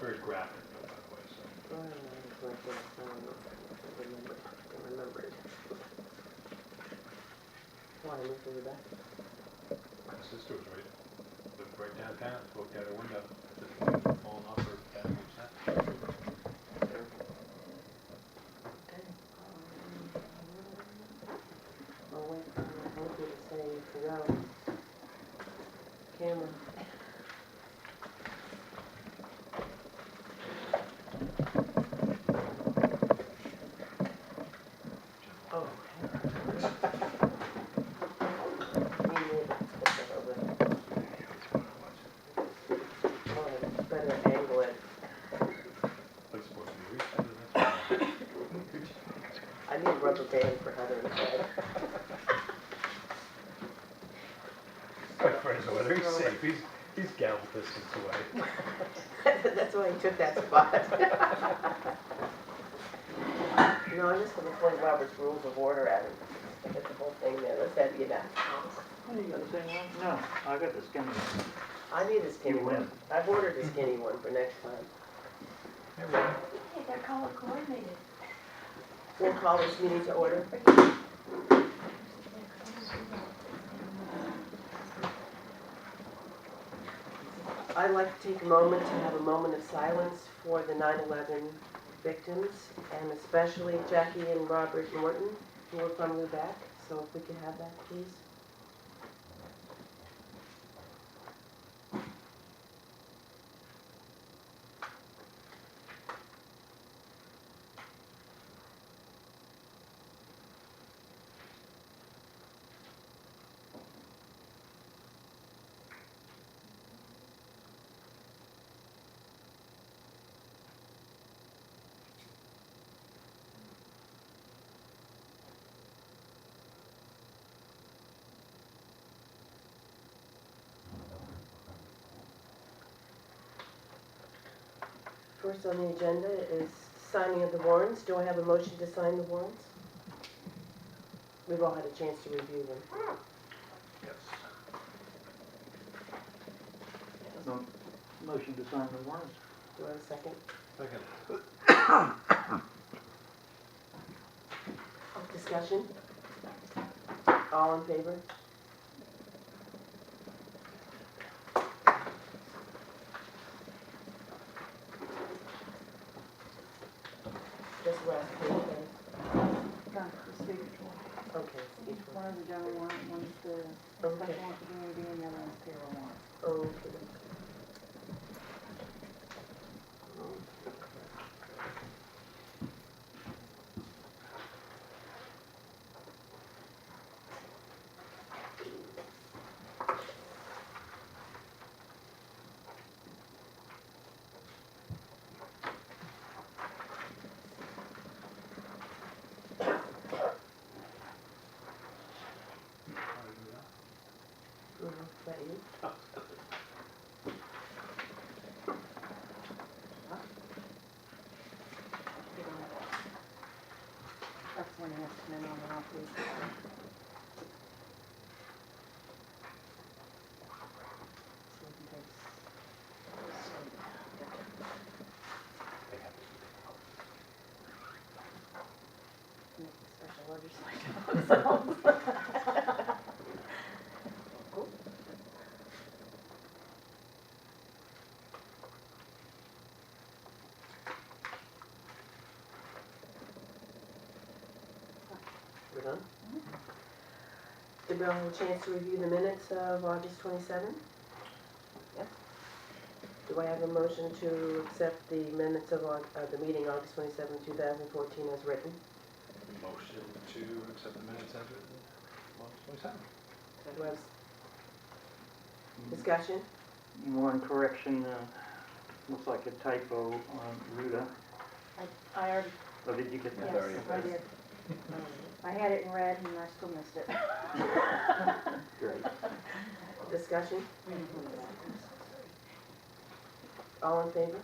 very graphic though, by the way, so. I don't know, it's like this, I don't know if I can remember it. Why, Mr. Lubec? My sister was lived right downtown, looked out her window, just falling off her bathroom step. Okay. I'll wait for Opie to say to go. Camera. Oh. Better angle it. Looks supposed to be reset, that's fine. I need a rubber band for Heather instead. My friend's over there, he's safe, he's gavel distance away. That's why he took that spot. No, I'm just gonna point Robert's Rules of Order at him. Get the whole thing there, let's have you that. Oh, you got the same one? No, I got the skinny one. I need a skinny You one. win. I've ordered a skinny one for next time. Hey, Ron. Hey, they're color coordinated. We'll call this meeting to order. I'd like to take a moment to have a moment of silence for the 9/11 victims, and especially Jackie and Robert Norton, who were from Lubec. So if we could have that, please. First on the agenda is signing of the warrants. Do I have a motion to sign the warrants? We've all had a chance to review them. Yes. No motion to sign the warrants. Do I have a second? Second. Discussion? All in favor? Just rest, please. Got the signature one. Okay, each One one. is the general warrant, one's the Okay. special warrant for community, and the other one's payroll warrant. Okay. Is that you? That's when it has to come in on and off week. So we can take make the special legislation. We're done? Did we all have a chance to review the minutes of August 27th? Yep. Do I have a motion to accept the minutes of the meeting August 27, 2014 as written? Motion to accept the minutes as written, August 27th. Do I have discussion? One correction, looks like a typo on Ruda. I already, Oh, did you get that? yes, I did. I had it in red and I still missed it. Great. Discussion? All in favor?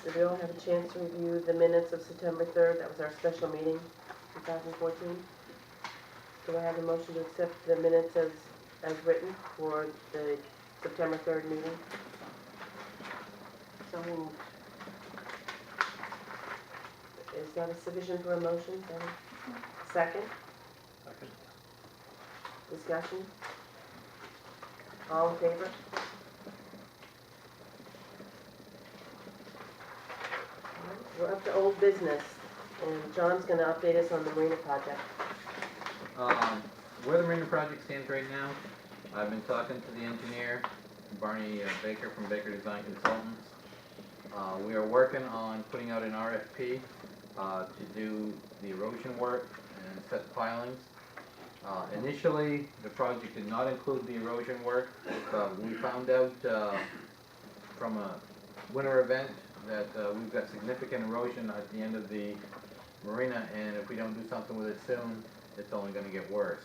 Did we all have a chance to review the minutes of September 3rd? That was our special meeting, 2014. Do I have a motion to accept the minutes as written for the September 3rd meeting? So moved. Is that a sufficient for a motion, Debbie? Second, Second. discussion? All in favor? We're up to old business, and John's gonna update us on the marina project. Where the marina project stands right now, I've been talking to the engineer, Barney Baker from Baker Design Consultants. We are working on putting out an RFP to do the erosion work and set the pilings. Initially, the project did not include the erosion work. We found out from a winter event that we've got significant erosion at the end of the marina, and if we don't do something with it soon, it's only going to get worse.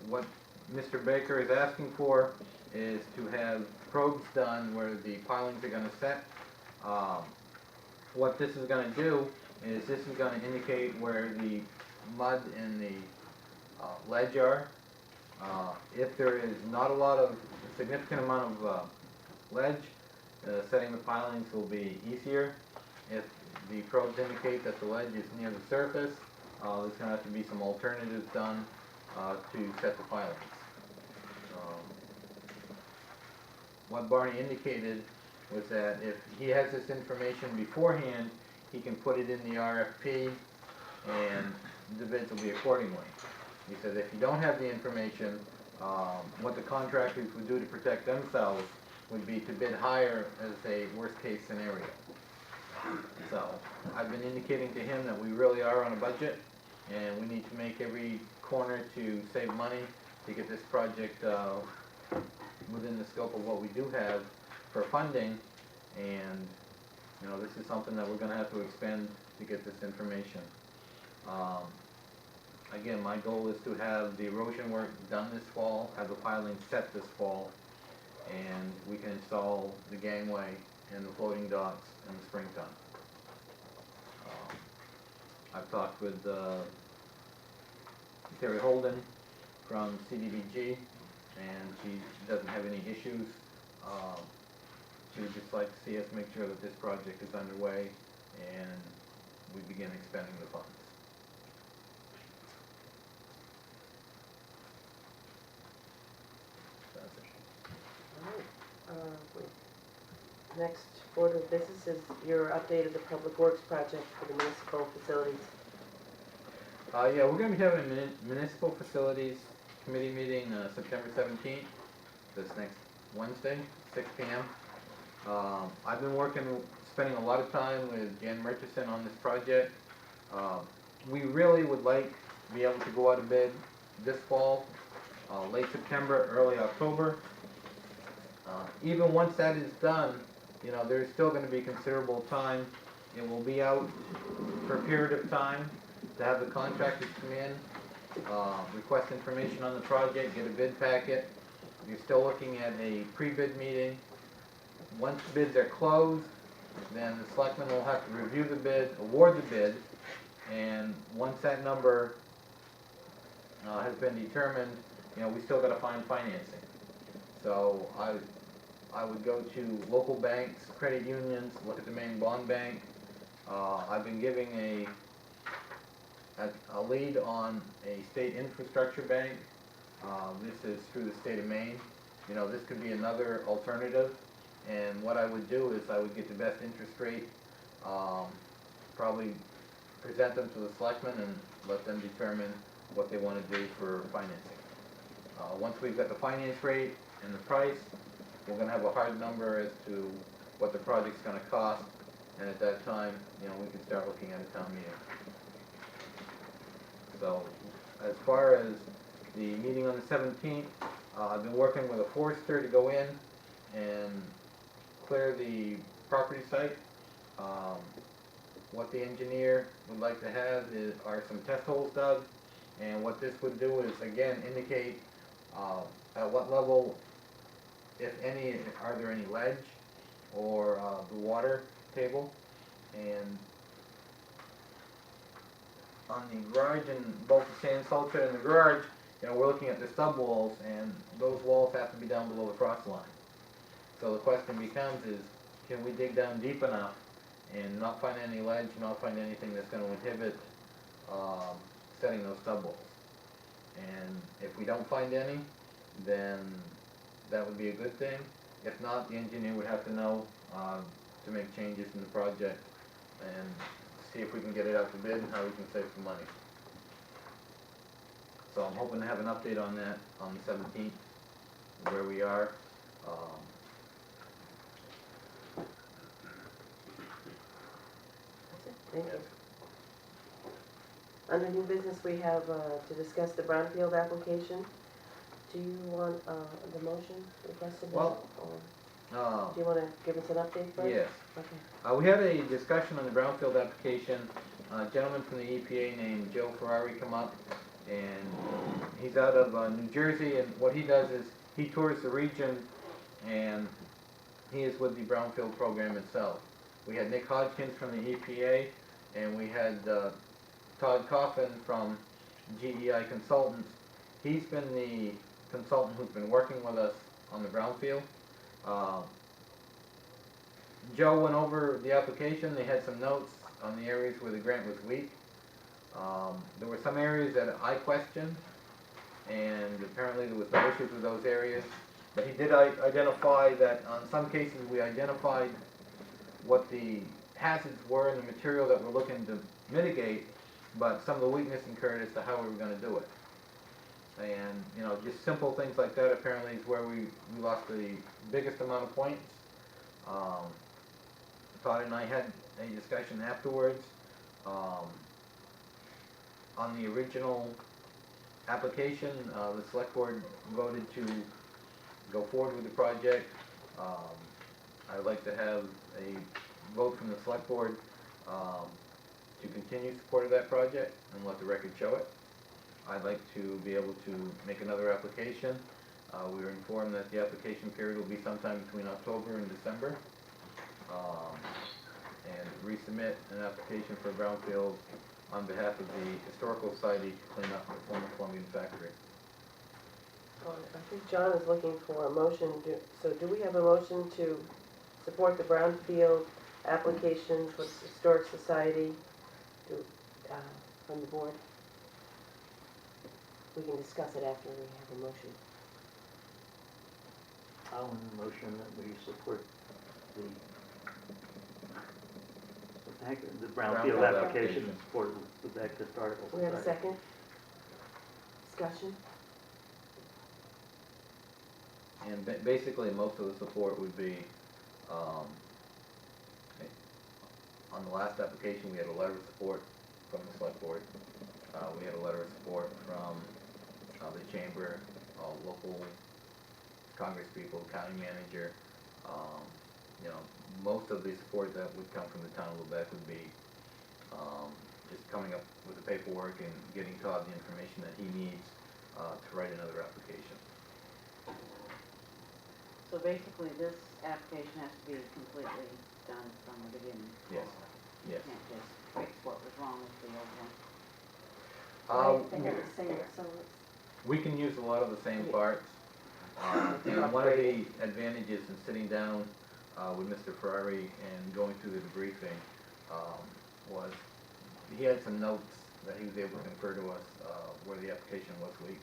What Mr. Baker is asking for is to have probes done where the pilings are going to set. What this is going to do is this is going to indicate where the mud and the ledge are. If there is not a significant amount of ledge, setting the pilings will be easier. If the probes indicate that the ledge is near the surface, there's going to have to be some alternatives done to set the pilings. What Barney indicated was that if he has this information beforehand, he can put it in the RFP and the bids will be accordingly. He said if you don't have the information, what the contractors would do to protect themselves would be to bid higher as a worst case scenario. So I've been indicating to him that we really are on a budget and we need to make every corner to save money to get this project within the scope of what we do have for funding, and you know, this is something that we're going to have to expend to get this information. Again, my goal is to have the erosion work done this fall, have the piling set this fall, and we can install the gangway and the floating docks in the springtime. I've talked with Terry Holden from CDBG, and she doesn't have any issues. She would just like to see us make sure that this project is underway and we begin expending the funds. That's it. All right. Next order of business is your update of the Public Works project for the municipal facilities. Yeah, we're going to be having a municipal facilities committee meeting September 17th, this next Wednesday, 6 p.m. I've been spending a lot of time with Jan Murchison on this project. We really would like to be able to go out to bid this fall, late September, early October. Even once that is done, you know, there's still going to be considerable time. It will be out for a period of time to have the contractors come in, request information on the project, get a bid packet. You're still looking at a pre-bid meeting. Once bids are closed, then the selectmen will have to review the bid, award the bid, and once that number has been determined, you know, we still got to find financing. So I would go to local banks, credit unions, look at the main bond bank. I've been giving a lead on a state infrastructure bank. This is through the state of Maine. You know, this could be another alternative. And what I would do is I would get the best interest rate, probably present them to the selectmen and let them determine what they want to do for financing. Once we've got the finance rate and the price, we're going to have a hard number as to what the project's going to cost, and at that time, you know, we can start looking at a town meeting. So, as far as the meeting on the 17th, I've been working with a forester to go in and clear the property site. What the engineer would like to have are some test holes dug, and what this would do is again indicate at what level, if any, are there any ledge or the water table, and on the garage and both the sand salt shed and the garage, you know, we're looking at the stub walls, and those walls have to be down below the frost line. So the question becomes is, can we dig down deep enough and not find any ledge, not find anything that's gonna inhibit, setting those stub walls? And if we don't find any, then that would be a good thing. If not, the engineer would have to know, to make changes in the project and see if we can get it out to bid and how we can save some money. So I'm hoping to have an update on that on the 17th, where we are. That's it. Thank you. Under new business, we have to discuss the brownfield application. Do you want the motion requested now? Well, Or do you want to give us an update first? Yes. Okay. We had a discussion on the brownfield application. A gentleman from the EPA named Joe Ferrari come up, and he's out of New Jersey, and what he does is he tours the region, and he is with the brownfield program itself. We had Nick Hodgkins from the EPA, and we had Todd Coffin from GEI Consultants. He's been the consultant who's been working with us on the brownfield. Joe went over the application. They had some notes on the areas where the grant was weak. There were some areas that I questioned, and apparently there was no issues with those areas. But he did identify that on some cases we identified what the hazards were in the material that we're looking to mitigate, but some of the weakness incurred as to how we were going to do it. And, you know, just simple things like that apparently is where we lost the biggest amount of points. Todd and I had a discussion afterwards. On the original application, the select board voted to go forward with the project. I'd like to have a vote from the select board to continue support of that project and let the record show it. I'd like to be able to make another application. We were informed that the application period will be sometime between October and December. And resubmit an application for brownfield on behalf of the Historical Society to clean up the former Columbian factory. I think John is looking for a motion. So do we have a motion to support the brownfield application for the Historic Society from the board? We can discuss it after we have a motion. I'll motion that we support the brownfield Brownfield application application. for the Lubec Historical We have a Society. second discussion? And basically, most of the support would be, on the last application, we had a letter of support from the select board. We had a letter of support from the chamber, local Congress people, county manager. You know, most of the support that would come from the town of Lubec would be just coming up with the paperwork and getting Todd the information that he needs to write another application. So basically, this application has to be completely done from the beginning. Yes, yes. You can't just fix what was wrong with the old one. They have the same, so it's, We can use a lot of the same parts. And one of the advantages in sitting down with Mr. Ferrari and going through the debriefing was he had some notes that he was able to confer to us where the application was weak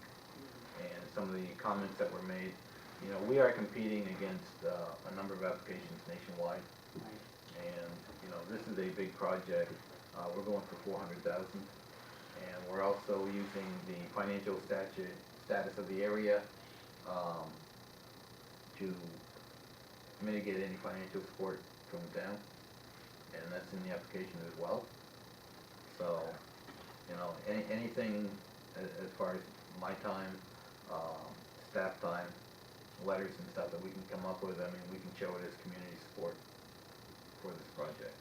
and some of the comments that were made. You know, we are competing against a number of applications nationwide, and you know, this is a big project. We're going for $400,000, and we're also using the financial status of the area to mitigate any financial support from the town, and that's in the application as well. So, you know, anything as far as my time, staff time, letters and stuff that we can come up with, I mean, we can show it as community support for this project.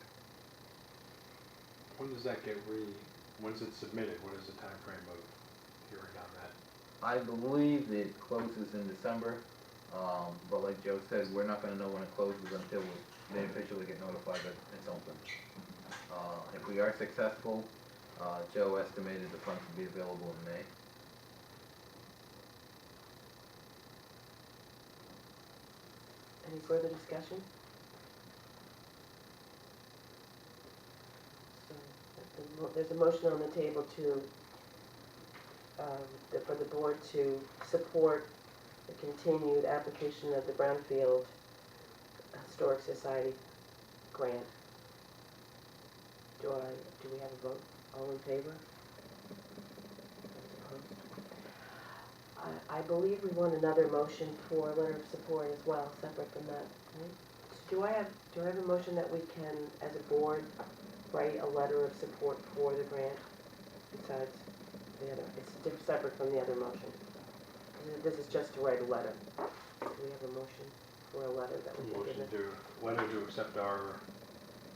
When does that get once it's submitted, what is the time frame of hearing on that? I believe it closes in December, but like Joe said, we're not gonna know when it closes until they officially get notified that it's open. If we are successful, Joe estimated the funds would be available in May. Any further discussion? So, there's a motion on the table to, for the board to support the continued application of the Brownfield Historic Society grant. Do we have a vote? All in favor? Those opposed? I believe we want another motion for a letter of support as well, separate from that, right? Do I have a motion that we can, as a board, write a letter of support for the grant besides the other? It's separate from the other motion. This is just to write a letter. Do we have a motion for a letter that we can give Motion it? letter to accept our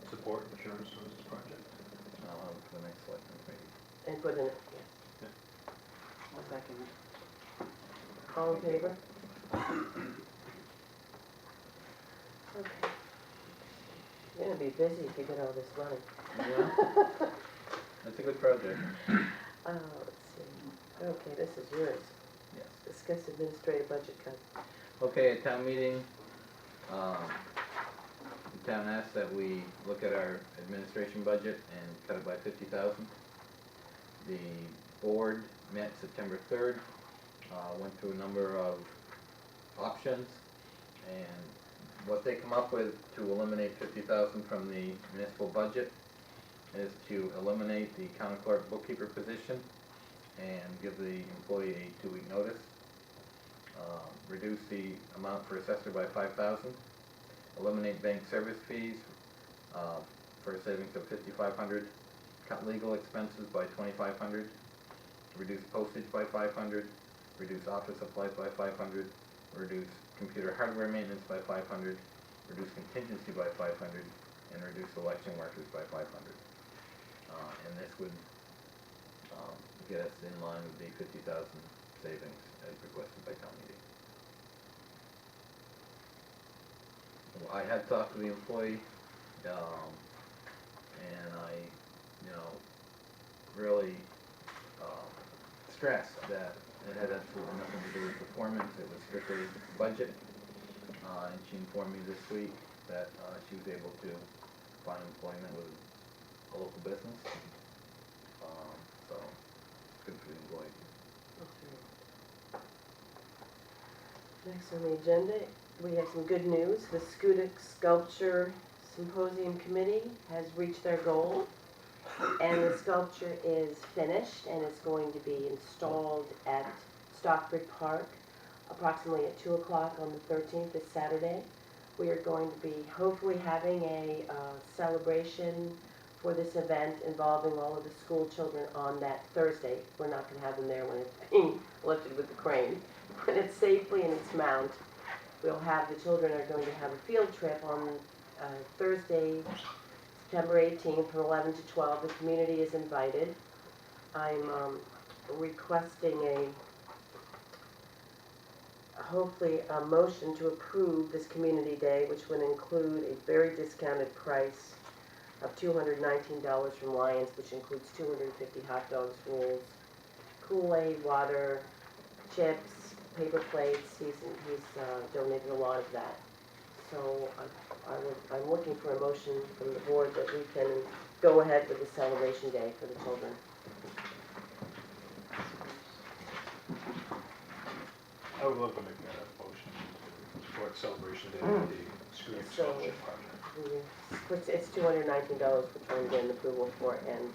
support insurance for this project. I'll have it for the next selectmen's meeting. And put in it, yes. I'll second it. All in favor? Okay. You're gonna be busy if you get all this money. Yeah. That's a good project. Let's see. Okay, this is yours. Yes. Discuss administrative budget cut. Okay, at town meeting, the town asked that we look at our administration budget and cut it by 50,000. The board met September 3rd, went through a number of options, and what they come up with to eliminate 50,000 from the municipal budget is to eliminate the county clerk bookkeeper position and give the employee a 2-week notice. Reduce the amount for assessor by 5,000. Eliminate bank service fees for a savings of 5,500. Cut legal expenses by 2,500. Reduce postage by 500. Reduce office supplies by 500. Reduce computer hardware maintenance by 500. Reduce contingency by 500. And reduce election workers by 500. And this would get us in line with the 50,000 savings as requested by town meeting. I had talked to the employee, and I, really stressed that it had absolutely nothing to do with performance, it was strictly budget. And she informed me this week that she was able to find employment with a local business. So, good for the employee. Next on the agenda, we have some good news. The Scudic Sculpture Symposium Committee has reached their goal, and the sculpture is finished and is going to be installed at Stockford Park approximately at 2 o'clock on the 13th, this Saturday. We are going to be hopefully having a celebration for this event involving all of the school children on that Thursday. We're not going to have them there when it's being lifted with the crane, but it's safely in its mount. We'll have, the children are going to have a field trip on Thursday, September 18th from 11 to 12. The community is invited. I'm requesting hopefully a motion to approve this community day, which would include a very discounted price of $219 from Lions, which includes 250 hot dogs, rolls, Kool-Aid, water, chips, paper plates. He's donated a lot of that. So I'm looking for a motion from the board that we can go ahead with the celebration day for the children. I would love to make that a motion to support celebration day of the Scudic So- Sculpture Project. It's $219 for trying to get an approval for it, and,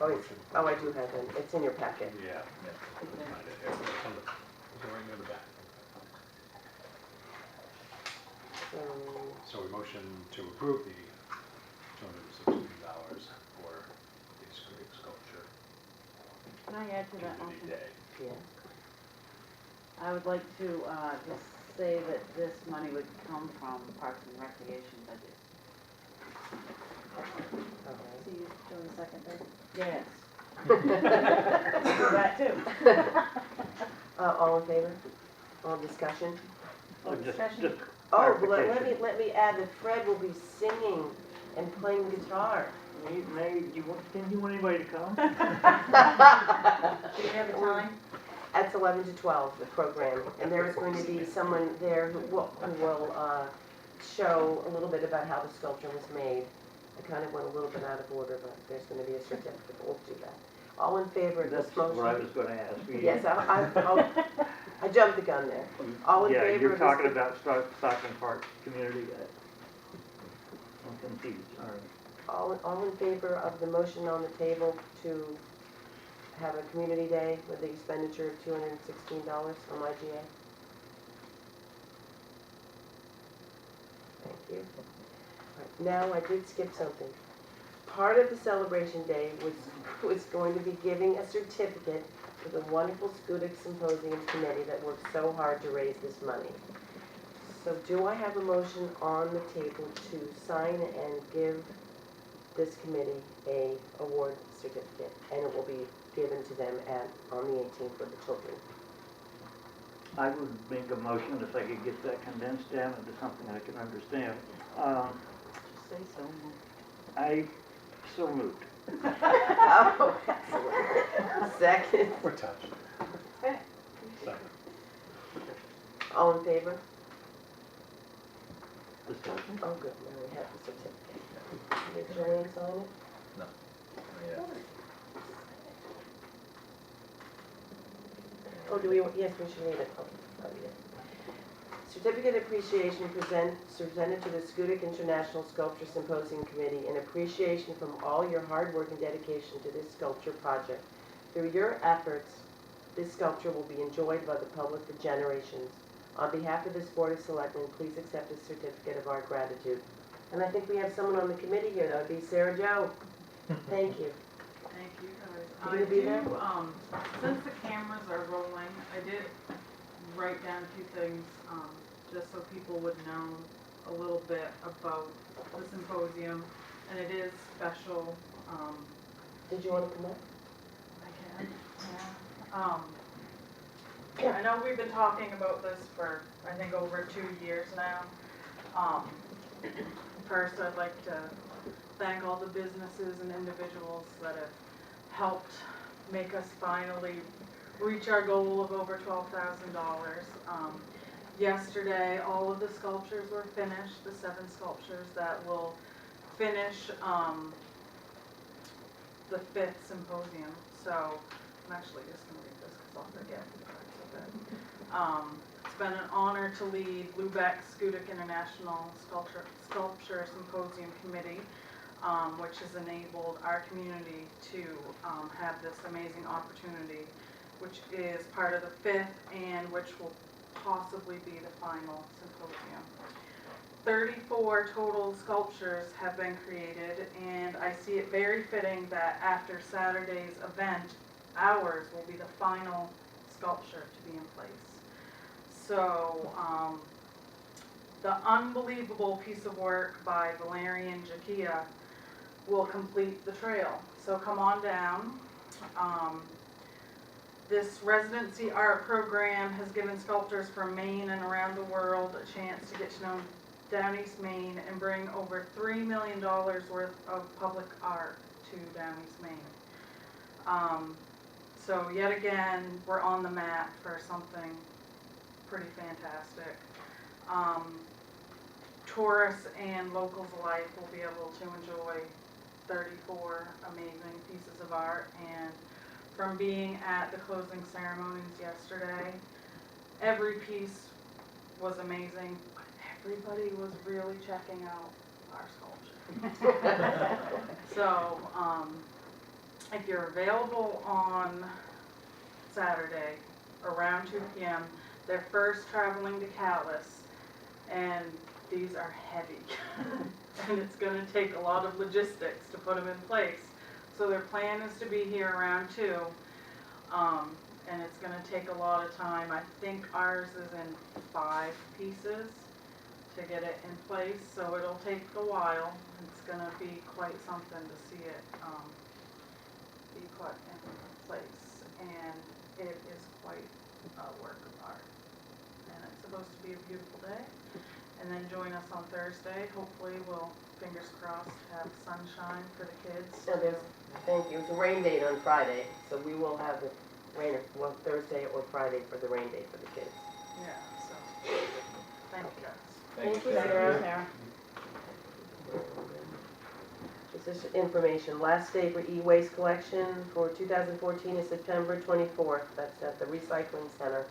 oh, I do have it. It's in your packet. Yeah. Find it here. It's right near the back. So we motion to approve the $216 for the Scudic Sculpture Can I add to that Community motion? Day. Yeah. I would like to just say that this money would come from Parks and Recreation budget. So you're doing the second thing? Yes. Do that too. All in favor? All discussion? Oh, clarification. let me add that Fred will be singing and playing guitar. Didn't you want anybody to come? Do you have a time? It's 11 to 12, the program, and there is going to be someone there who will show a little bit about how the sculpture was made. I kind of went a little bit out of order, but there's going to be a certificate, we'll do that. All in favor of this That's motion? what I was gonna ask you. Yes, I jumped the gun there. All in Yeah, favor you're of talking this? about Stockton Park community. I'm confused, sorry. All in favor of the motion on the table to have a community day with the expenditure of $216 from IGA? Thank you. Now, I did skip something. Part of the celebration day was going to be giving a certificate to the wonderful Scudic Symposium Committee that worked so hard to raise this money. So do I have a motion on the table to sign and give this committee a award certificate? And it will be given to them on the 18th for the children. I would make a motion if I could get that condensed down into something I can understand. Just say so. I so moved. Oh, excellent. Second. We're touched. Second. All in favor? Discussion? Oh, good, now we have the certificate. Did Joanne sign it? No. Yeah. Oh, do we, yes, we should read it. Oh, yeah. Certificate of appreciation presented to the Scudic International Sculpture Symposium Committee in appreciation from all your hard work and dedication to this sculpture project. Through your efforts, this sculpture will be enjoyed by the public for generations. On behalf of this Board of Selectmen, please accept this certificate of our gratitude. And I think we have someone on the committee here, that would be Sarah Jo. Thank you. Thank you guys. You gonna be there? Since the cameras are rolling, I did write down a few things, just so people would know a little bit about the symposium, and it is special. Did you want to come up? I can, yeah. I know we've been talking about this for, I think, over 2 years now. First, I'd like to thank all the businesses and individuals that have helped make us finally reach our goal of over $12,000. Yesterday, all of the sculptures were finished, the 7 sculptures that will finish the 5th symposium. So I'm actually just going to read this because I'll forget the rest of it. It's been an honor to lead Lubec Selectmen International Sculpture Symposium Committee, which has enabled our community to have this amazing opportunity, which is part of the 5th and which will possibly be the final symposium. 34 total sculptures have been created, and I see it very fitting that after Saturday's event, ours will be the final sculpture to be in place. So, the unbelievable piece of work by Valerian Jakia will complete the trail. So come on down. This residency art program has given sculptors from Maine and around the world a chance to get to know Down East Maine and bring over $3 million worth of public art to Down East Maine. So yet again, we're on the map for something pretty fantastic. Tourists and locals alike will be able to enjoy 34 amazing pieces of art, and from being at the closing ceremonies yesterday, every piece was amazing. Everybody was really checking out our sculpture. So, if you're available on Saturday around 2 p.m., they're first traveling to Calais, and these are heavy. And it's going to take a lot of logistics to put them in place. So their plan is to be here around 2, and it's going to take a lot of time. I think ours is in 5 pieces to get it in place, so it'll take a while. It's going to be quite something to see it be put in place, and it is quite a work of art. And it's supposed to be a beautiful day, and then join us on Thursday. Hopefully we'll, fingers crossed, have sunshine for the kids. So there's, thank you, it's a rain date on Friday, so we will have the rain, well, Thursday or Friday for the rain date for the kids. Yeah, so, thank you guys. Thank you, Sarah. Sarah. Sarah. This is information. Last day for e-waste collection for 2014 is September 24th. That's at the recycling center.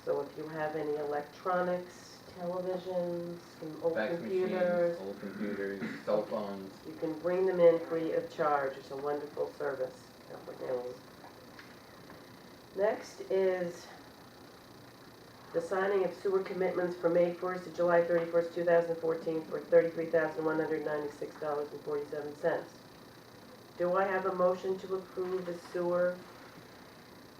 So if you have any electronics, televisions, old Fax machines, computers, old computers, cell phones. you can bring them in free of charge. It's a wonderful service that we're doing. Next is the signing of sewer commitments for May 1st to July 31st, 2014 for $33,196.47. Do I have a motion to approve the sewer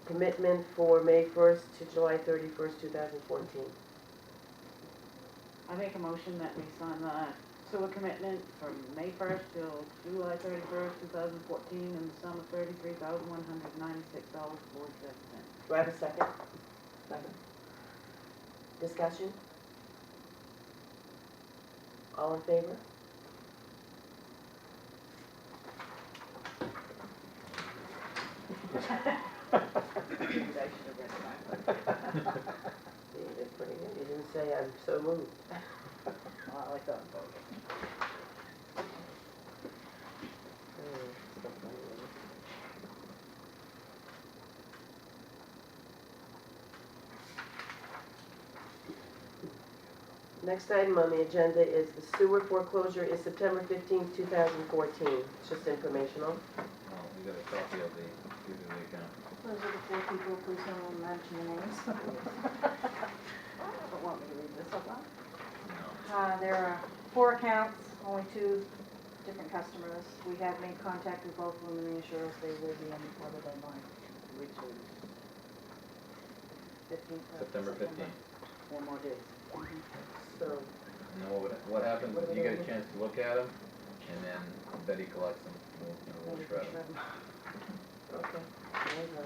commitment for May 1st to July 31st, 2014? I make a motion that we sign the sewer commitment from May 1st till July 31st, 2014, in the sum of $33,196.47. Do I have a second? Second. Discussion? All in favor? You did pretty good. You didn't say I'm so moved. I like that vote. So funny. Next item on the agenda is the sewer foreclosure is September 15th, 2014. It's just informational. Oh, we got a copy of the account. Those are the four people, please don't mention the names. Don't want me to read this out loud? No. There are 4 accounts, only 2 different customers. We have made contact with both of them and they assure us they will be in before the deadline. Which is 15th of September 15th. 4 more days. So, And then what happens What is are we you get gonna a chance to look at them, and then Betty collects them. We'll shred them. okay. There you go.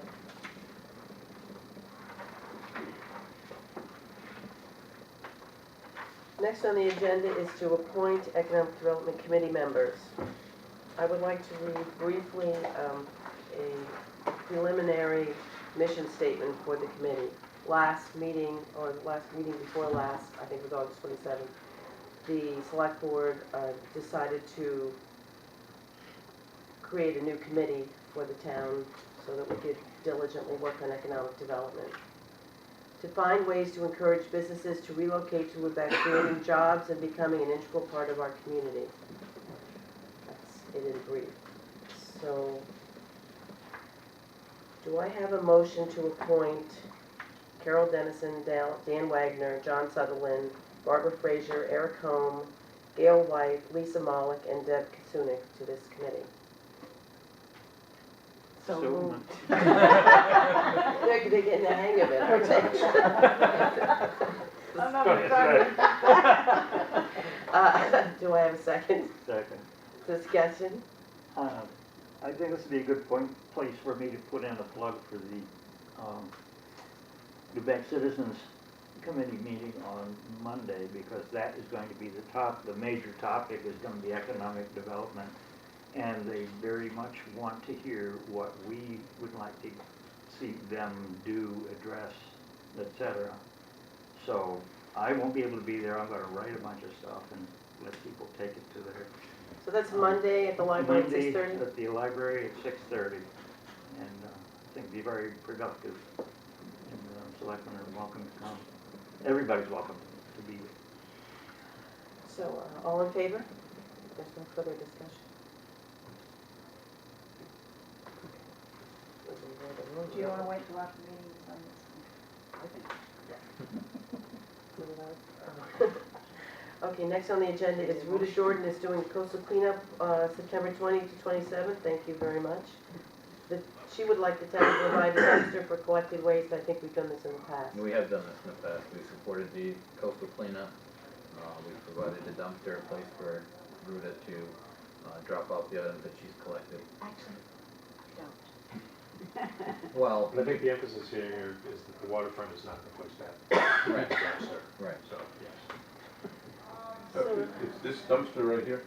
Next on the agenda is to appoint Economic Development Committee members. I would like to read briefly a preliminary mission statement for the committee. Last meeting before last, I think it was August 27th, the select board decided to create a new committee for the town so that we could diligently work on economic development. To find ways to encourage businesses to relocate to Lubec, creating jobs and becoming an integral part of our community. That's it in brief. So, do I have a motion to appoint Carol Dennison, Dan Wagner, John Sutherland, Barbara Frazier, Eric Holm, Gail White, Lisa Molick, and Deb Kasunik to this committee? So moved. They're getting the hang of it, aren't they? I'm not excited. Do I have a second Second. discussion? I think this would be a good place for me to put in a plug for the Lubec Citizens Committee meeting on Monday, because that is going to be the major topic is going to be economic development. And they very much want to hear what we would like to see them do, address, etc. So I won't be able to be there. I'm going to write a bunch of stuff and let people take it to their So that's Monday at the library at Monday 6:30? at the library at 6:30. And I think it'll be very productive. And selectmen are welcome to come. Everybody's welcome to be here. So, all in favor? There's no further discussion. Do you want to wait till after the meeting to sign this? I think, Okay, next on the agenda is Rita Jordan is doing coastal cleanup, September 20th to 27th. Thank you very much. She would like the town to provide a dumpster for collected waste. I think we've done this in the past. We have done this in the past. We supported the coastal cleanup. We provided a dumpster, a place for Ruta to drop off the items that she's collected. Actually, I don't. Well, I think the emphasis here is that the waterfront is not the place to have right, the dumpster. right. So, yes. So, Is this dumpster right here?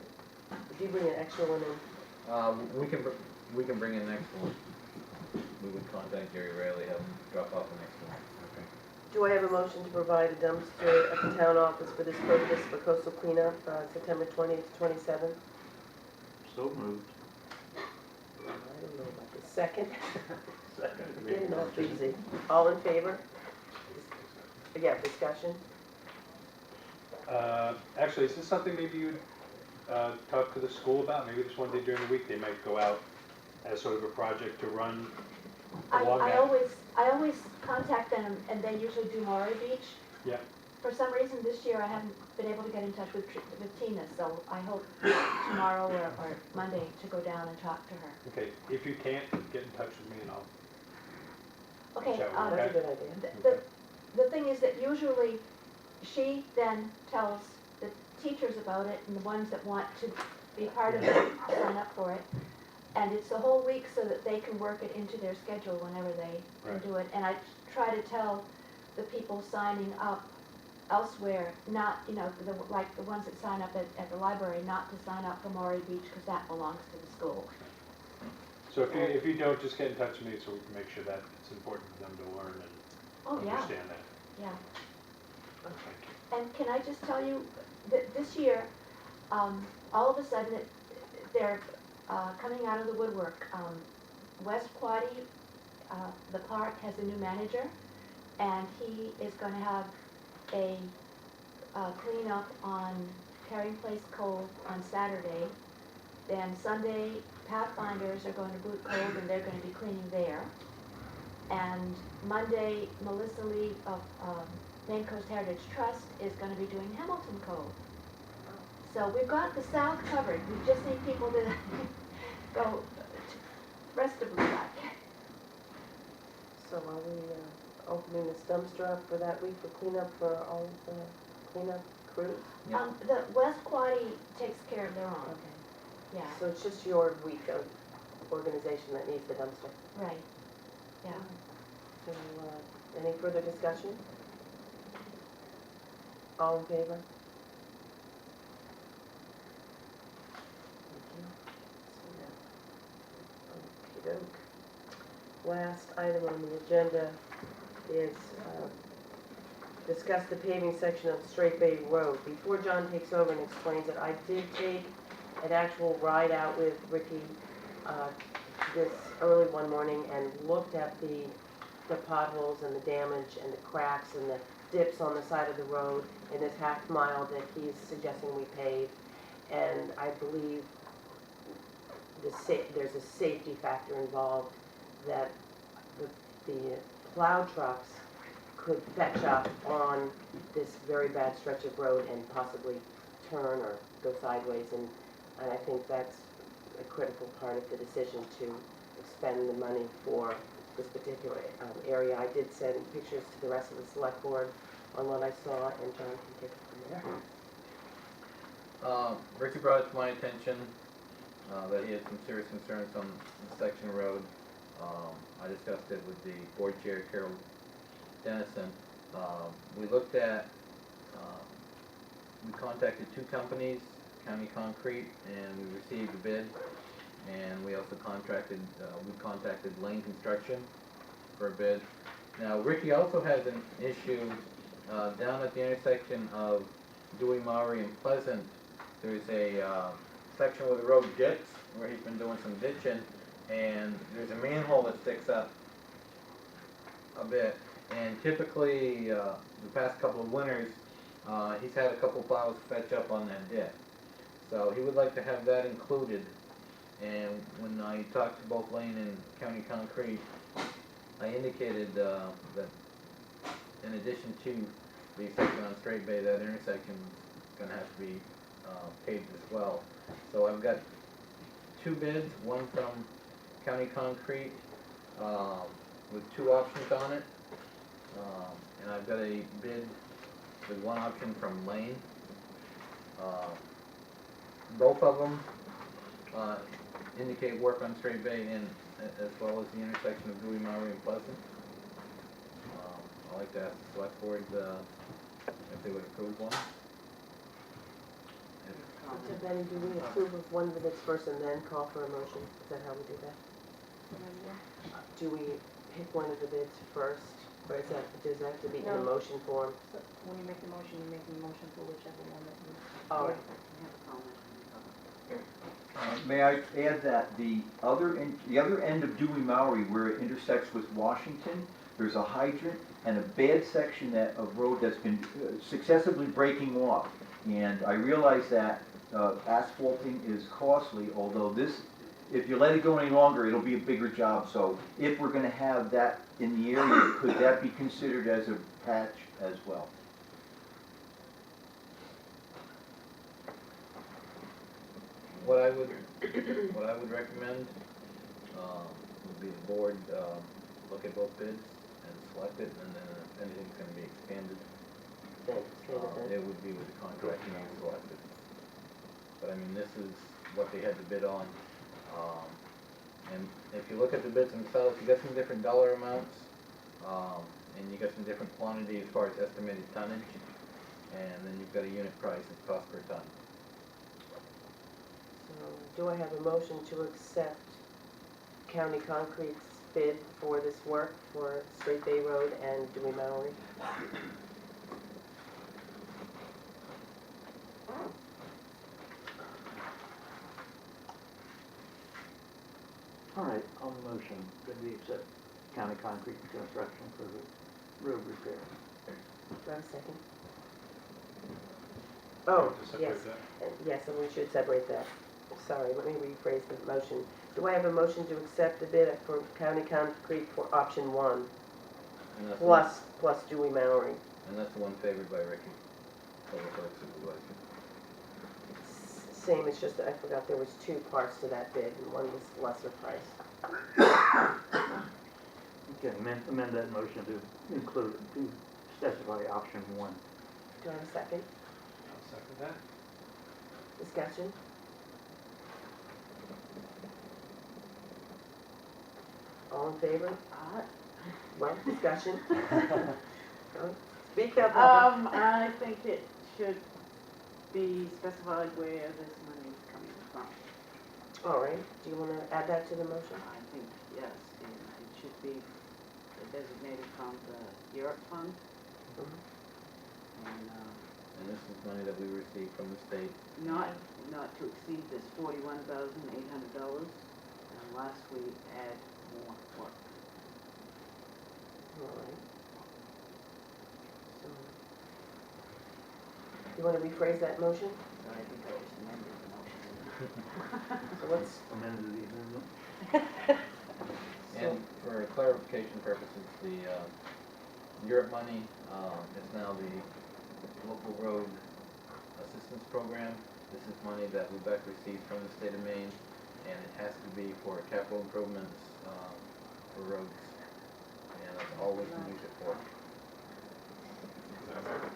if you bring an extra one in, We can bring in next one. We would contact Gary Riley, have him drop off the next one. do I have a motion to provide a dumpster at the town office for this purpose for coastal cleanup, September 20th to 27th? So moved. I don't know about the second. Second. Getting off easy. All in favor? Again, discussion? Actually, is this something maybe you'd talk to the school about? Maybe just one day during the week, they might go out as sort of a project to run along I that. always contact them and they usually do Maury Beach. Yeah. For some reason this year I haven't been able to get in touch with Tina, so I hope tomorrow or Monday to go down and talk to her. Okay, if you can't, get in touch with me and I'll Okay, chat with you, That's a okay? good idea. the thing is that usually she then tells the teachers about it and the ones that want to be part of it, sign up for it. And it's the whole week so that they can work it into their schedule whenever they can Right. do it. And I try to tell the people signing up elsewhere, not, like the ones that sign up at the library, not to sign up for Maury Beach because that belongs to the school. So if you don't, just get in touch with me so we can make sure that it's important for them to learn Oh, and yeah, understand that. yeah. Thank you. And can I just tell you that this year, all of a sudden, they're coming out of the woodwork. West Quaddy, the park, has a new manager, and he is going to have a cleanup on Carrying Place Cove on Saturday. Then Sunday, Pathfinders are going to Boot Cove, and they're going to be cleaning there. And Monday, Melissa Lee of Maine Coast Heritage Trust is going to be doing Hamilton Cove. So we've got the south covered. We just need people to go rest of the back. So are we opening this dumpster up for that week for cleanup for all of the cleanup crews? Yeah. The West Quaddy takes care of their own, Okay. yeah, So it's just your week of organization that needs the dumpster? right, yeah. So, any further discussion? All in favor? Thank you. So now, okey-doke. Last item on the agenda is discuss the paving section of Straight Bay Road. Before John takes over and explains it, I did take an actual ride out with Ricky this early one morning and looked at the potholes and the damage and the cracks and the dips on the side of the road in this half mile that he's suggesting we pave. And I believe there's a safety factor involved that the plow trucks could fetch up on this very bad stretch of road and possibly turn or go sideways. And I think that's a critical part of the decision to expend the money for this particular area. I did send pictures to the rest of the select board on what I saw, and John can take it from there. Ricky brought it to my attention that he had some serious concerns on the section road. I discussed it with the board chair, Carol Dennison. We looked at, we contacted two companies, County Concrete, and we received a bid. And we also contacted Lane Construction for a bid. Now, Ricky also has an issue down at the intersection of Dewey Maury and Pleasant. There's a section where the road dips, where he's been doing some ditching, and there's a manhole that sticks up a bit. And typically, the past couple of winters, he's had a couple plows fetch up on that dip. So he would like to have that included. And when I talked to both Lane and County Concrete, I indicated that in addition to the section on Straight Bay, that intersection is going to have to be paved as well. So I've got two bids, one from County Concrete with two options on it. And I've got a bid with one option from Lane. Both of them indicate work on Straight Bay and as well as the intersection of Dewey, Maury, and Pleasant. I'd like to ask the select board if they would approve one. So Betty, do we approve of one of the bids first and then call for a motion? Is that how we do that? Do we pick one of the bids first, or does that have to be in a No. motion form? So when you make the motion, you make the motion for whichever one that you. All right. I have a comment. May I add that the other end of Dewey Maury, where it intersects with Washington, there's a hydrant and a bad section of road that's been successively breaking off. And I realize that asphalting is costly, although this, if you let it go any longer, it'll be a bigger job. So if we're gonna have that in the area, could that be considered as a patch as well? What I would recommend, would be the board, look at both bids and select it, and then if anything's gonna be expanded, Then, say that then. it would be with the contract being selected. But I mean, this is what they had to bid on, and if you look at the bids themselves, you got some different dollar amounts, and you got some different quantity as far as estimated tonnage, and then you've got a unit price of cost per ton. So, do I have a motion to accept County Concrete's bid for this work for Straight Bay Road and Dewey Mallory? All right, on the motion, that we accept county concrete construction for the road repair. Do I have a second? Oh, To separate yes, that? yes, and we should separate that. Sorry, let me rephrase the motion. Do I have a motion to accept the bid for County Concrete for option one, And that's the one- plus Dewey Mallory? And that's the one favored by Ricky, public works supervisor. Same, it's just that I forgot there was two parts to that bid, and one was lesser price. Okay, amend that motion to include, to specify option one. Do I have a second? I'll second that. Discussion? All in favor? Well, discussion? Speak up. Heather. I think it should be specified where this money is coming from. All right, do you want to add that to the motion? I think, yes, and it should be designated from the Europe Fund. Mhm. And And this is money that we received from the state. not to exceed this $41,800 unless we add more work. All right. So, you want to rephrase that motion? So I think I just amended the motion. So let's, Amended the amendment. And for clarification purposes, the Europe money is now the local road assistance program. This is money that Lubec receives from the state of Maine, and it has to be for capital improvements for roads. And that's all we can use it for.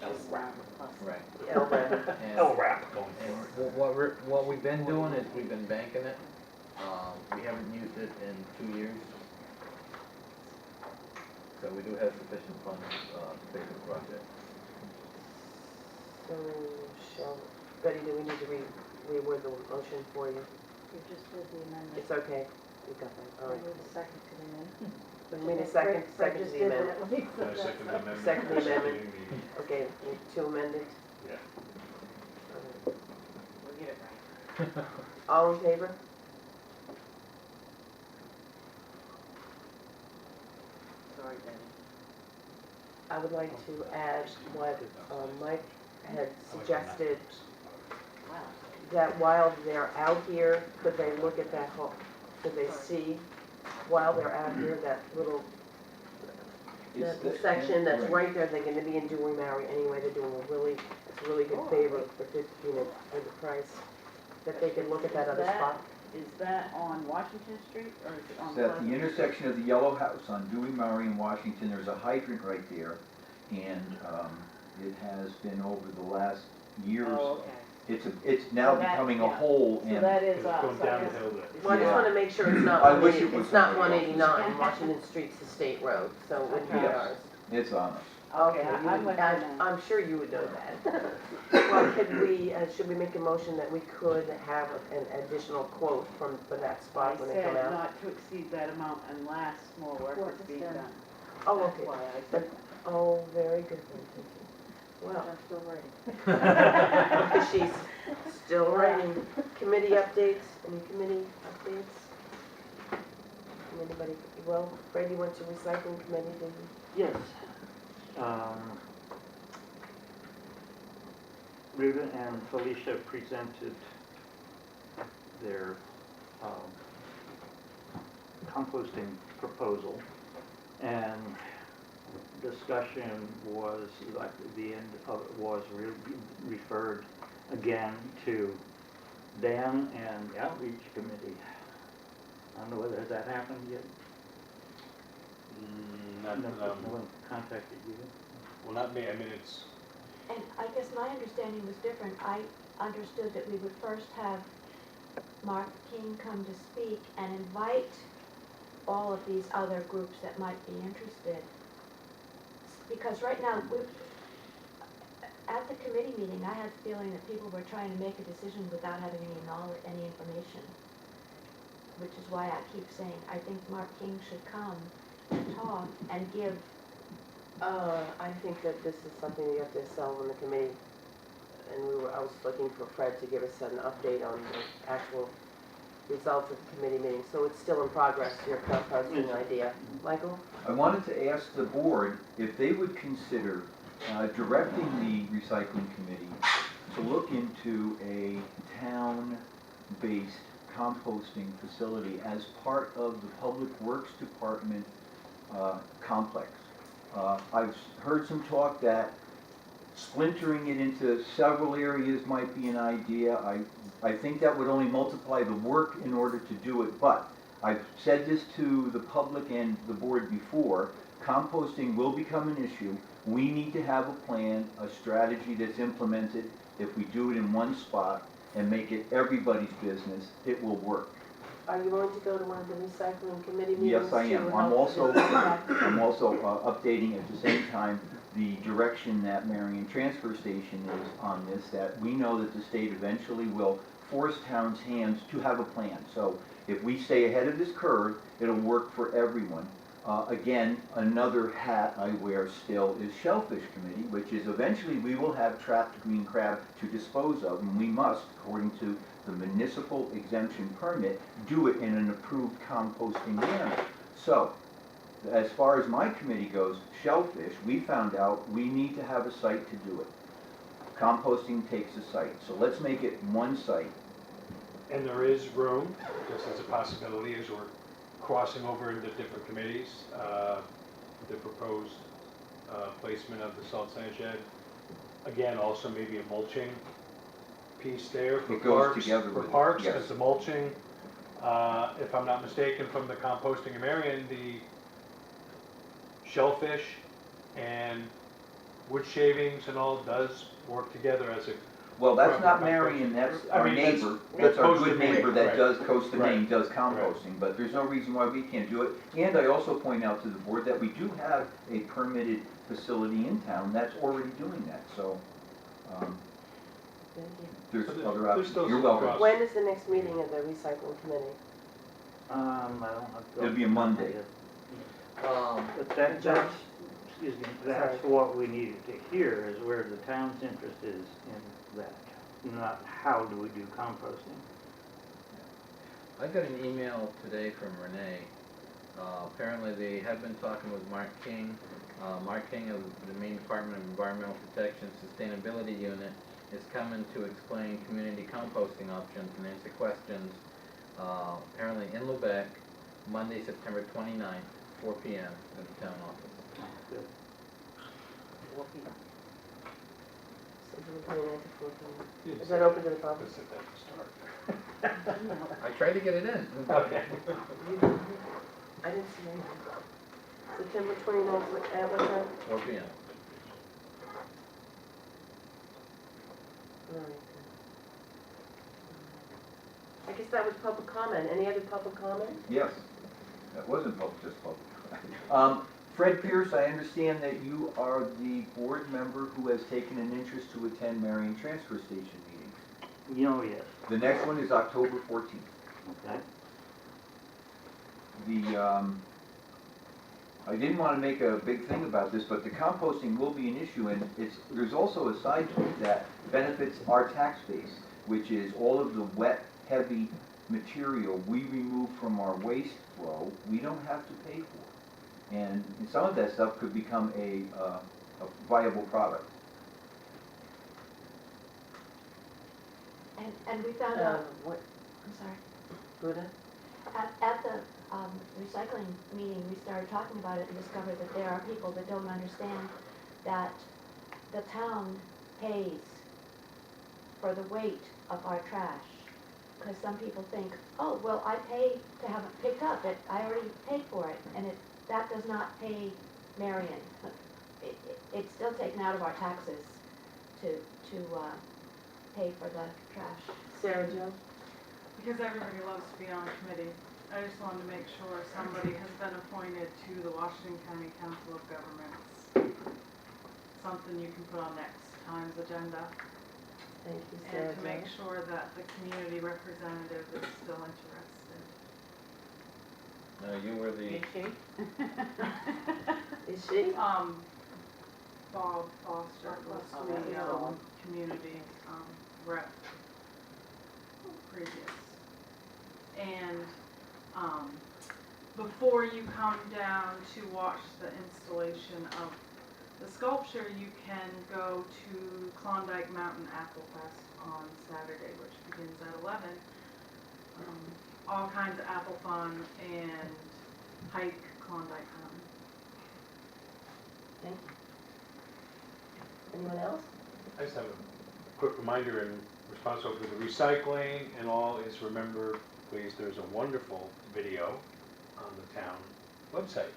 Just round plus. Right. the LRAP. And- LRAP. Going And forward. what we've been doing is we've been banking it. We haven't used it in 2 years. So we do have sufficient funds to pay for the project. So, Betty, do we need to reword the motion for you? You just did the amendment. It's okay, we got that, all I right. need a second to the amendment. We need a second, Fred second to just the did amendment. that when he I said that, second the so- amendment. Second the amendment. Seconding Okay, need two amended. Yeah. We'll get it right. All in favor? Sorry, Betty. I would like to add what Mike had suggested, Wow. that while they're out here, could they look at that whole, could they see, while they're out here, that little the section that's right there, they're gonna be in Dewey Maury anyway, they're doing a really, it's a really good favor for 15, for the price, that they can look at that other spot. Is that on Washington Street or is it on It's at the Pleasant? intersection of the Yellow House on Dewey, Maury, and Washington. There's a hydrant right there, and it has been over the last year or Oh, so. okay. it's now So that- becoming a yeah. whole, So and that is It's us. going I down the guess- hill there. Well, I just Yeah. wanna make sure it's not I wish it 180, was it's not somebody else's. 189, Washington Street's the state road, so it would be Yes. ours. it's on us. Okay, you I'm would- with you now. I'm sure you would know that. Well, could we, should we make a motion that we could have an additional quote for that I spot when they come said out? not to exceed that amount unless more work Work is is being done. done. Oh, That's okay. why I said Oh, very good, then, thank you. Well, I'm still writing. she's still writing. Committee updates, any committee updates? Anybody, well, Brady went to recycling committee, did you? Yes. Rita and Felicia presented their composting proposal, and discussion was, like, the end of it was referred again to Dan and the outreach committee. I don't know whether has that happened yet. Not, No one contacted you? well, not me, I mean, it's, And I guess my understanding was different. I understood that we would first have Mark King come to speak and invite all of these other groups that might be interested. Because right now, at the committee meeting, I had the feeling that people were trying to make a decision without having any knowledge, any information. Which is why I keep saying, I think Mark King should come and talk and give. I think that this is something we have to sell in the committee. And I was looking for Fred to give us an update on the actual results of the committee meeting. So it's still in progress, your composting idea. Michael? I wanted to ask the board if they would consider directing the recycling committee to look into a town-based composting facility as part of the Public Works Department complex. I've heard some talk that splintering it into several areas might be an idea. I think that would only multiply the work in order to do it, but I've said this to the public and the board before, composting will become an issue. We need to have a plan, a strategy that's implemented. If we do it in one spot and make it everybody's business, it will work. Are you willing to go to one of the recycling committee meetings? Yes, I am. to I'm help also, with I'm also updating at the same time the direction that Marion Transfer Station is on this, that we know that the state eventually will force towns' hands to have a plan. So if we stay ahead of this curve, it'll work for everyone. Again, another hat I wear still is Shellfish Committee, which is eventually we will have trapped green crab to dispose of, and we must, according to the municipal exemption permit, do it in an approved composting manner. So, as far as my committee goes, shellfish, we found out we need to have a site to do it. Composting takes a site, so let's make it one site. and there is room, just as a possibility, as we're crossing over into different committees, the proposed placement of the salt sand shed. Again, also maybe a mulching piece there for It goes parks, together for with it, parks, yes. because the mulching, if I'm not mistaken, from the composting in Marion, the shellfish and wood shavings and all does work together as a, Well, that's not Right. Marion, that's I our mean, that's- neighbor, that's that's our Coast good to Maine, neighbor that right. does Coast to Maine, Right. does composting, but there's no reason why we can't do it. And I also point out to the board that we do have a permitted facility in town that's already doing that, so, Thank you. there's So other there's options. still You're some welcome. cross- When is the next meeting of the recycling committee? I don't have. It'll be a Monday. But that's, excuse me, that's what we needed to hear, is where the town's interest is in that, not how do we do composting. I got an email today from Renee. Apparently they have been talking with Mark King. Mark King of the Maine Department of Environmental Protection Sustainability Unit is coming to explain community composting options and answer questions. Apparently in Lubec, Monday, September 29th, 4 p.m. at the town office. Good. September 29th to 14th. Is that open to the public? Let's let that start. I tried to get it in. Okay. I didn't see anything. September 29th, at what time? 4 p.m. All right. guess that was public comment. Any other public comment? Yes, that wasn't public, just public. Fred Pierce, I understand that you are the board member who has taken an interest to attend Marion Transfer Station meetings. Oh, yes, The next one is October 14th. okay. I didn't want to make a big thing about this, but the composting will be an issue, and there's also a side to it that benefits our tax base, which is all of the wet, heavy material we remove from our waste flow, we don't have to pay for. And some of that stuff could become a viable product. And we found out, What, I'm sorry, Buddha? at the recycling meeting, we started talking about it and discovered that there are people that don't understand that the town pays for the weight of our trash. Because some people think, oh, well, I pay to have it picked up, I already paid for it, and that does not pay Marion. It's still taken out of our taxes to pay for the trash. Sarah Jo? Because everybody loves to be on a committee, I just wanted to make sure somebody has been appointed to the Washington County Council of Governments. Something you can put on next time's agenda. Thank you, Sarah And to Jo. make sure that the community representative is still interested. You were the, Is she? Bob Foster was Oh, that's the other the one. community rep previous. And before you come down to watch the installation of the sculpture, you can go to Klondike Mountain Apple Fest on Saturday, which begins at 11. All kinds of apple fun and hike Klondike Mountain. Thank you. Anyone else? I just have a quick reminder in response to the recycling and all is remember, please, there's a wonderful video on the town website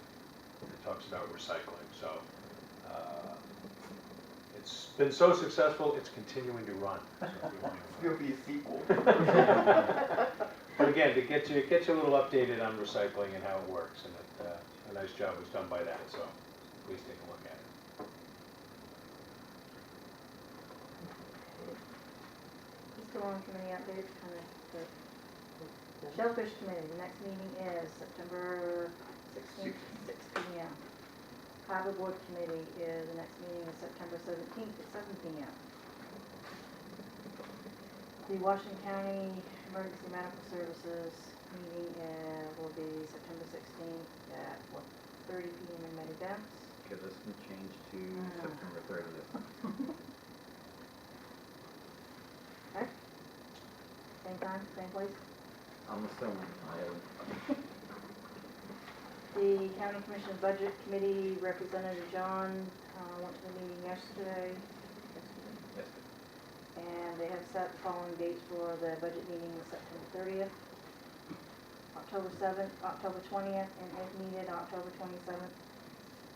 that talks about recycling. So it's been so successful, it's continuing to run. So if you want to, There'll be a sequel. but again, to get you a little updated on recycling and how it works, and a nice job was done by that. So please take a look at it. Still on committee updates, kind of the Shellfish Committee, the next meeting is September 16th, 6 p.m. Harbor Board Committee is, the next meeting is September 17th at 7 p.m. The Washington County Emergency Medical Services meeting will be September 16th at 1:30 p.m. in Many Dents. okay, this can change to September 30th. Okay? Same time, same place? I'm assuming I have, The County Commission Budget Committee Representative John went to the meeting yesterday. yes, And they have set the following dates for the budget meeting is September 30th, October 7th, October 20th, and if needed, October 27th.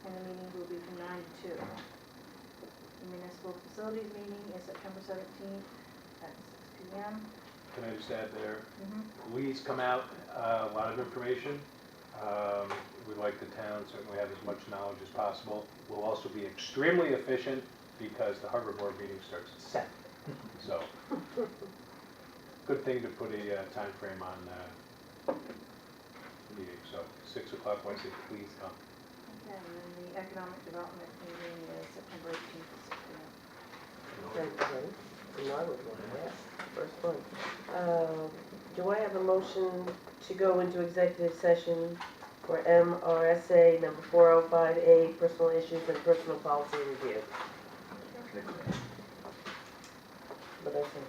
And the meetings will be from 9 to 2. The Municipal Facilities meeting is September 17th at 6 p.m. Can I just add there? Mhm. Please come out, a lot of information. We'd like the town certainly have as much knowledge as possible. We'll also be extremely efficient because the Harbor Board meeting starts at 7. So, good thing to put a time frame on the meeting. So 6 o'clock Wednesday, please come. Okay, and then the Economic Development meeting is September 18th at 6 p.m. Thank you. I would want that, first one. Do I have a motion to go into executive session for MRSA number 405A, personal issues and personal policy review? Melissa?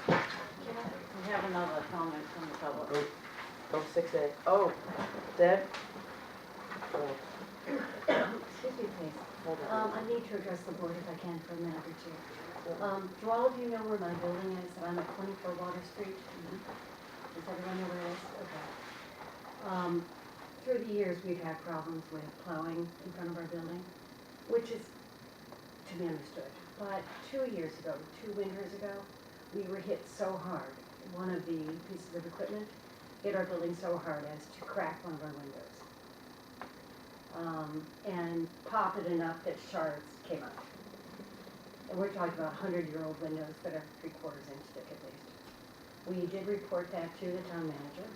We have another comment from the public. Oh, 6A. Oh, Deb? Oh, Excuse me, please. hold on. I need to address the board if I can for a minute or two. Do all of you know where my building is? I'm at 24 Water Street. Does everyone know where it is? Okay. Through the years, we've had problems with plowing in front of our building, which is to be understood. But 2 years ago, 2 winters ago, we were hit so hard one of the pieces of equipment hit our building so hard as to crack one of our windows. And pop it enough that shards came out. And we're talking about 100-year-old windows that are 3/4 inch thick at least. We did report that to the town manager.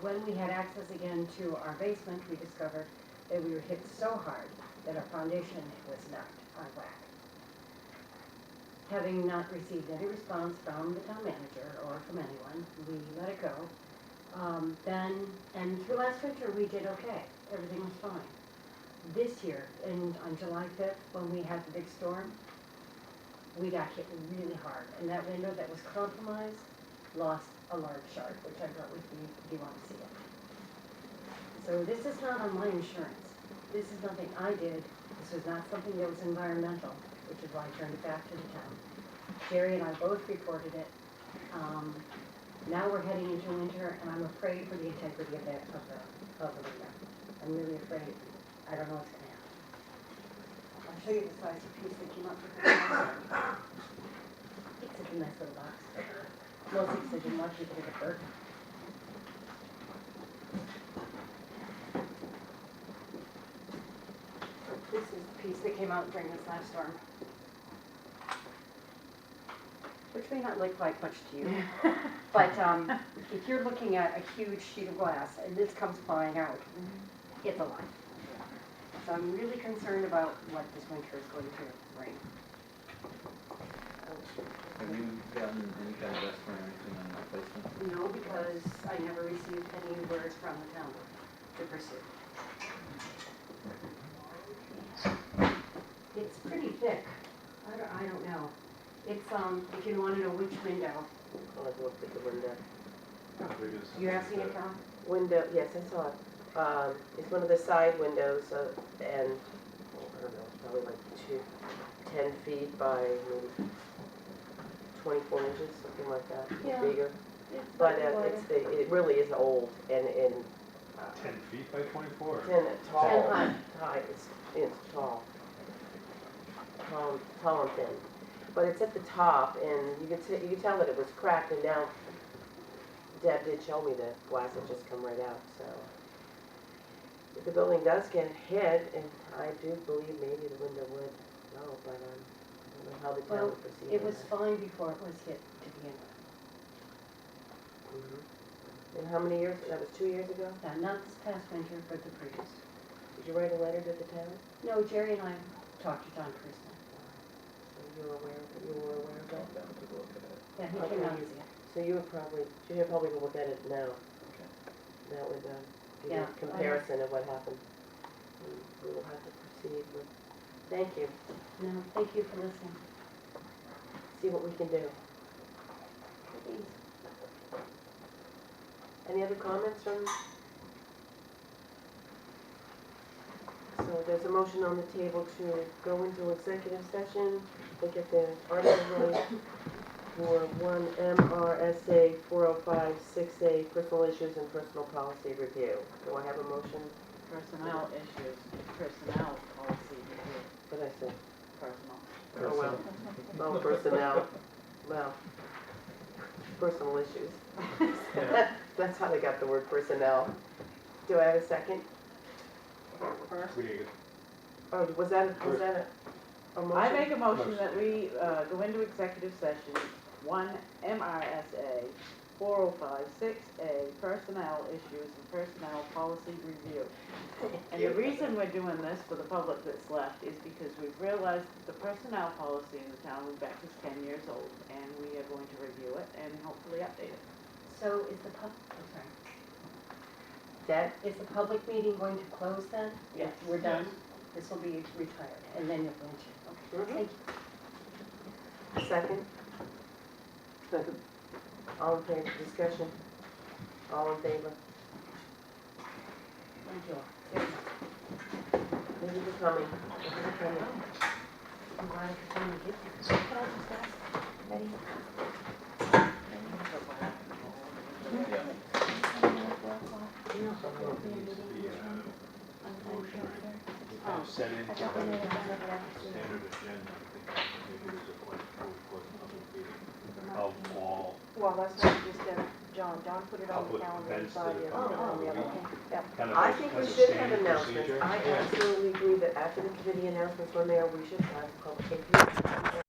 When we had access again to our basement, we discovered that we were hit so hard that our foundation was knocked on whack. Having not received any response from the town manager or from anyone, we let it go. And through last winter, we did okay. Everything was fine. This year, on July 5th, when we had the big storm, we got hit really hard. And that window that was compromised lost a large shard, which I brought with me if you want to see it. So this is not on my insurance. This is nothing I did. This was not something that was environmental, which is why I turned it back to the town. Jerry and I both reported it. Now we're heading into winter, and I'm afraid for the integrity of the window. I'm really afraid. I don't know what's going to happen. I'll show you the size of piece that came up with the It's such a nice little box. Mostly because I didn't want you to get hurt. This is the piece that came out during this last storm. Which may not look like much to you, but if you're looking at a huge sheet of glass and this comes flying out, it's a lot. So I'm really concerned about what this winter is going to bring. Have you gotten any kind of estimate or anything on that placement? No, because I never received any words from the town to pursue. It's pretty thick. I don't know. It's, if you want to know which window. I've looked at the window. You're asking it, Tom? Window, yes, I saw it. It's one of the side windows, and, I don't know, it's probably like 10 feet by maybe 24 inches, something like that, Yeah. bigger. It's But slightly wider. it really is old, and 10 feet by 24? 10 tall. 10 high. High, it's tall. Tall and thin. But it's at the top, and you can tell that it was cracked, and now Deb did show me the glass had just come right out, so. If the building does get hit, and I do believe maybe the window would go, but I don't know how the town Well, would proceed. it on was that. fine before it was hit to begin with. Mhm. And how many years, that was 2 years ago? Not this past winter, but the previous. Did you write a letter to the town? No, Jerry and I talked to John personally. So you were aware of that? Down to look at it. Yeah, he Okay. came out to see it. So you would probably look at it now. Okay. That would give you Yeah, a comparison of what happened. And we will have to proceed with, thank you, No, thank you for listening. see what we can do. Please. Any other comments from? So there's a motion on the table to go into executive session, look at the article for 1 MRSA 405-6A, personal issues and personal policy review. Do I have a motion? Personnel issues, personnel policy review, What did I say? personal. Oh, well. Oh, personnel, well, personal issues. Yeah. That's how they got the word personnel. Do I have a second? We need to- Oh, was that a motion? I make a motion that we go into executive session, 1 MRSA 405-6A, personnel issues and personnel policy review. And the reason we're doing this for the public that's left is because we've realized that the personnel policy in the town of Lubec is 10 years old, and we are going to review it and hopefully update it. So is the That, public meeting going to close then? Yes. We're done? This will be retired, and then you'll go into, okay, thank you. second? Second. All in favor, discussion? All in favor? Thank you all. Thank you for coming. Thank you for coming. I'm glad I could finally get here. Can I just ask, Betty? Someone needs to be, motion. Oh, set into I thought we the had done it after the- standard agenda, I think maybe there's a point for the public meeting of all Well, that's what we just did, John put it on the public calendar, events that decided, are coming oh, up. the other thing, yep. kind of I as think as we a should have standard announcements. procedure. I Yeah. absolutely agree that after the committee announcements, when they are, we should have public, if you